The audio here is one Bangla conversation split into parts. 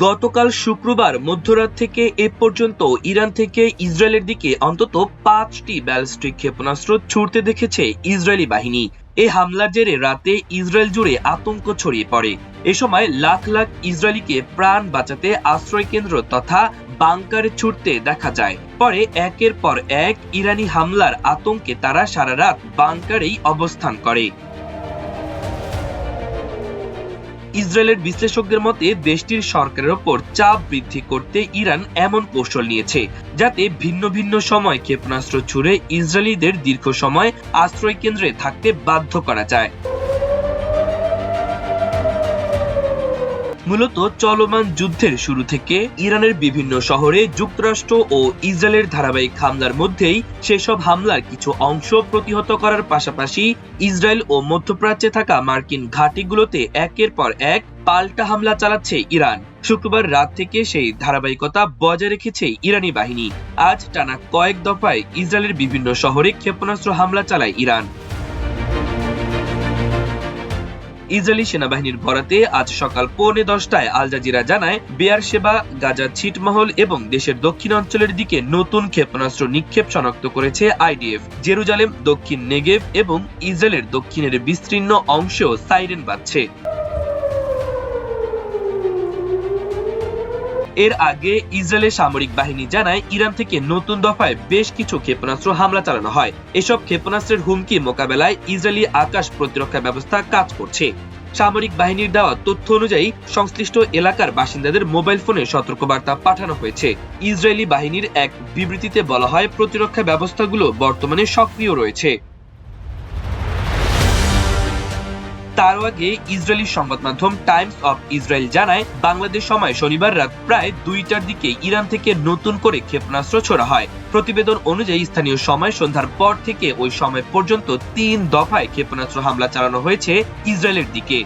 গতকাল শুক্রবার মধ্যরাত থেকে এ পর্যন্ত ইরান থেকে ইসরায়েলের দিকে অন্তত ৫টি ব্যালিস্টিক ক্ষেপণাস্ত্র ছুড়তে দেখেছে ইসরায়েলি বাহিনী। এই হামলার জেরে রাতে ইসরায়েল জুড়ে আতঙ্ক ছড়িয়ে পড়ে। এ সময় লাখ লাখ ইসরায়েলিকে প্রাণ বাঁচাতে আশ্রয়কেন্দ্র তথা বাংকারে ছুটতে দেখা যায়। পরে একের পর এক ইরানি হামলার আতঙ্কে তারা সারা রাত বাংকারেই অবস্থান করে। ইসরায়েলের বিশ্লেষকদের মতে দেশটির সরকারের ওপর চাপ বৃদ্ধি করতে ইরান এমন কৌশল নিয়েছে যাতে ভিন্ন ভিন্ন সময় ক্ষেপণাস্ত্র ছুড়ে ইসরায়েলিদের দীর্ঘ সময় আশ্রয় কেন্দ্রে থাকতে বাধ্য করা যায়। মূলত চলমান যুদ্ধের শুরু থেকে ইরানের বিভিন্ন শহরে যুক্তরাষ্ট্র ও ইসরায়েলের ধারাবাহিক হামলার মধ্যেই সেসব হামলার কিছু অংশ প্রতিহত করার পাশাপাশি ইসরায়েল ও মধ্যপ্রাচ্যে থাকা মার্কিন ঘাঁটিগুলোতে একের পর এক পাল্টা হামলা চালাচ্ছে ইরান। শুক্রবার রাত থেকে সেই ধারাবাহিকতা বজায় রেখেছে ইরানি বাহিনী। আজ টানা কয়েক দফায় ইসরায়েলের বিভিন্ন শহরে ক্ষেপণাস্ত্র হামলা চালায় ইরান। ইসরায়েলি সেনাবাহিনীর বরাতে আজ সকাল 10:45টায় আল জাজিরা জানায়, বেয়ারশেবা, গাজা ছিটমহল এবং দেশের দক্ষিণাঞ্চলের দিকে নতুন ক্ষেপণাস্ত্র নিক্ষেপ শনাক্ত করেছে আইডিএফ। জেরুজালেম, দক্ষিণ নেগেভ এবং ইসরায়েলের দক্ষিণের বিস্তীর্ণ অংশেও সাইরেন বাজছে। এর আগে ইসরায়েলের সামরিক বাহিনী জানায়, ইরান থেকে নতুন দফায় বেশ কিছু ক্ষেপণাস্ত্র হামলা চালানো হয়। এসব ক্ষেপণাস্ত্রের হুমকি মোকাবেলায় ইসরায়েলি আকাশ প্রতিরক্ষা ব্যবস্থা কাজ করছে। সামরিক বাহিনীর দেওয়া তথ্য অনুযায়ী সংশ্লিষ্ট এলাকার বাসিন্দাদের মোবাইল ফোনে সতর্কবার্তা পাঠানো হয়েছে। ইসরায়েলি বাহিনীর এক বিবৃতিতে বলা হয়, প্রতিরক্ষা ব্যবস্থাগুলো বর্তমানে সক্রিয় রয়েছে। তার আগে ইসরায়েলি সংবাদ মাধ্যম টাইমস অফ ইসরায়েল জানায়, বাংলাদেশ সময় শনিবার রাত প্রায় 2টার দিকে ইরান থেকে নতুন করে ক্ষেপণাস্ত্র ছোড়া হয়। প্রতিবেদন অনুযায়ী স্থানীয় সময় সন্ধ্যার পর থেকে ওই সময় পর্যন্ত 3 দফায় ক্ষেপণাস্ত্র হামলা চালানো হয়েছে ইসরায়েলের দিকে।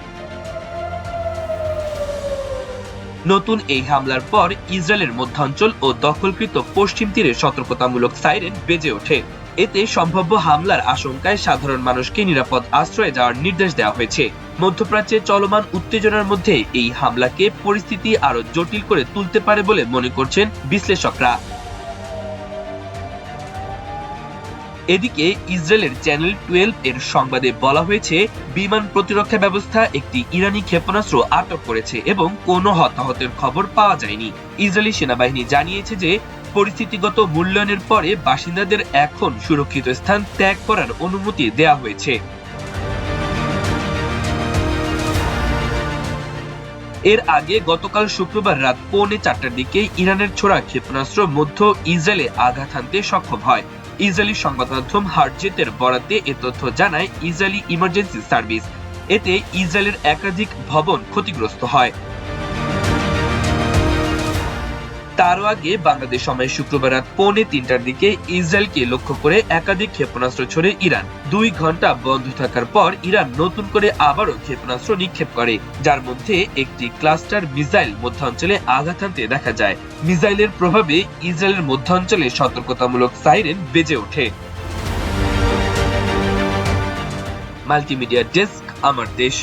নতুন এই হামলার পর ইসরায়েলের মধ্যাঞ্চল ও দখলকৃত পশ্চিম তীরে সতর্কতামূলক সাইরেন বেজে ওঠে। এতে সম্ভাব্য হামলার আশঙ্কায় সাধারণ মানুষকে নিরাপদ আশ্রয়ে যাওয়ার নির্দেশ দেওয়া হয়েছে। মধ্যপ্রাচ্যে চলমান উত্তেজনার মধ্যে এই হামলাকে পরিস্থিতি আরো জটিল করে তুলতে পারে বলে মনে করছেন বিশ্লেষকরা। এদিকে ইসরায়েলের চ্যানেল 12 এর সংবাদে বলা হয়েছে, বিমান প্রতিরক্ষা ব্যবস্থা একটি ইরানি ক্ষেপণাস্ত্র আটক করেছে এবং কোনো হতাহতের খবর পাওয়া যায়নি। ইসরায়েলি সেনাবাহিনী জানিয়েছে যে পরিস্থিতিগত মূল্যায়নের পরে বাসিন্দাদের এখন সুরক্ষিত স্থান ত্যাগ করার অনুমতি দেওয়া হয়েছে। এর আগে গতকাল শুক্রবার রাত 3:45টার দিকে ইরানের ছোড়া ক্ষেপণাস্ত্র মধ্য ইসরায়েলে আঘাত হানতে সক্ষম হয়। ইসরায়েলি সংবাদ মাধ্যম হারজেতের বরাতে এ তথ্য জানায় ইসরায়েলি ইমার্জেন্সি সার্ভিস। এতে ইসরায়েলের একাধিক ভবন ক্ষতিগ্রস্ত হয়। তারও আগে বাংলাদেশ সময় শুক্রবার রাত 2:45টার দিকে ইসরায়েলকে লক্ষ্য করে একাধিক ক্ষেপণাস্ত্র ছোড়ে ইরান। 2 ঘন্টা বন্ধ থাকার পর ইরান নতুন করে আবারও ক্ষেপণাস্ত্র নিক্ষেপ করে, যার মধ্যে একটি ক্লাস্টার মিসাইল মধ্যাঞ্চলে আঘাত হানতে দেখা যায়। মিসাইলের প্রভাবে ইসরায়েলের মধ্যাঞ্চলে সতর্কতামূলক সাইরেন বেজে ওঠে। মাল্টিমিডিয়া ডেস্ক, আমার দেশ।